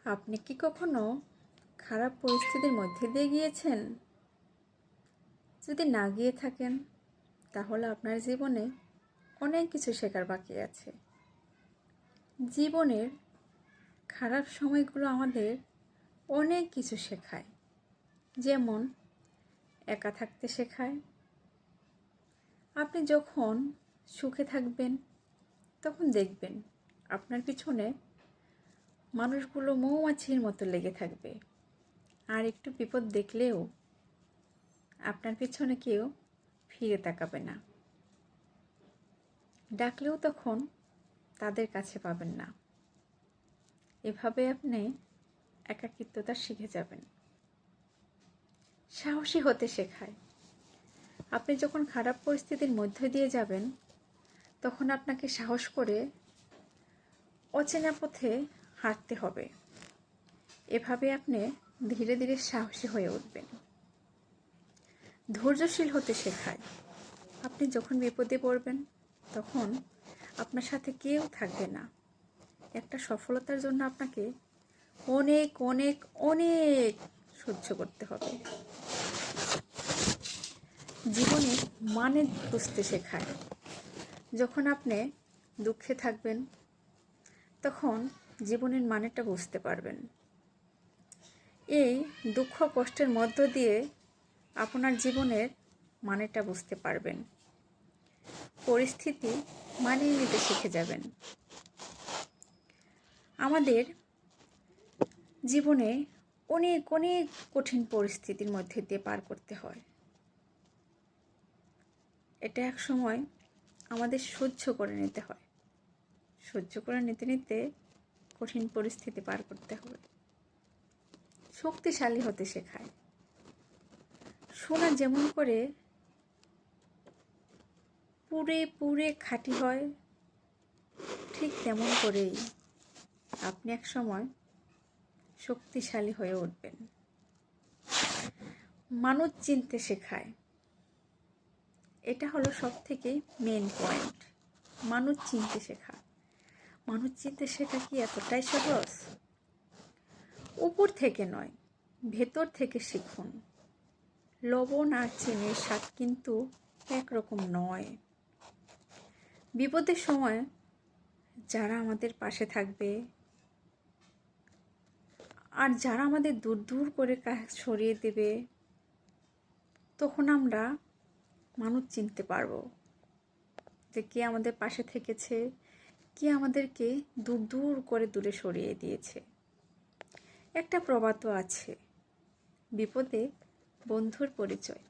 আপনি কি কখনো খারাপ পরিস্থিতির মধ্যে দিয়ে গিয়েছেন? যদি না গিয়ে থাকেন তাহলে আপনার জীবনে অনেক কিছু শেখার বাকি আছে। জীবনের খারাপ সময়গুলো আমাদের অনেক কিছু শেখায়, যেমন একা থাকতে শেখায়। আপনি যখন সুখে থাকবেন তখন দেখবেন আপনার পিছনে মানুষগুলো মৌমাছির মতো লেগে থাকবে, আর একটু বিপদ দেখলেও আপনার পিছনে কেউ ফিরে তাকাবে না, ডাকলেও তখন তাদের কাছে পাবেন না। এভাবে আপনি একাকিত্বতা শিখে যাবেন। সাহসী হতে শেখায়। আপনি যখন খারাপ পরিস্থিতির মধ্য দিয়ে যাবেন তখন আপনাকে সাহস করে অচেনা পথে হাঁটতে হবে। এভাবে আপনি ধীরে ধীরে সাহসী হয়ে উঠবেন। ধৈর্যশীল হতে শেখায়। আপনি যখন বিপদে পড়বেন তখন আপনার সাথে কেউ থাকবে না। একটা সফলতার জন্য আপনাকে অনেক অনেক অনেক সহ্য করতে হবে। জীবনে মানে বুঝতে শেখায়। যখন আপনি দুঃখে থাকবেন তখন জীবনের মানেটা বুঝতে পারবেন। এই দুঃখ কষ্টের মধ্য দিয়ে আপনার জীবনের মানেটা বুঝতে পারবেন। পরিস্থিতি মানিয়ে নিতে শিখে যাবেন। আমাদের জীবনে অনেক অনেক কঠিন পরিস্থিতির মধ্যে দিয়ে পার করতে হয়। এটা এক সময় আমাদের সহ্য করে নিতে হয়। সহ্য করে নিতে নিতে কঠিন পরিস্থিতি পার করতে হবে। শক্তিশালী হতে শেখায়। সোনা যেমন করে পুড়ে পুড়ে খাঁটি হয়, ঠিক তেমন করেই আপনি এক সময় শক্তিশালী হয়ে উঠবেন। মানুষ চিনতে শেখায়। এটা হলো সব থেকে মেন পয়েন্ট। মানুষ চিনতে শেখা। মানুষ চিনতে শেখা কি এতটাই সহজ? উপর থেকে নয়, ভেতর থেকে শিখুন। লবণ আর চিনির স্বাদ কিন্তু একরকম নয়। বিপদের সময় যারা আমাদের পাশে থাকবে আর যারা আমাদের দূর দূর করে সরিয়ে দেবে, তখন আমরা মানুষ চিনতে পারবো যে কে আমাদের পাশে থেকেছে, কে আমাদেরকে দূর দূর করে দূরে সরিয়ে দিয়েছে। একটা প্রবাদও আছে, বিপদে বন্ধুর পরিচয়।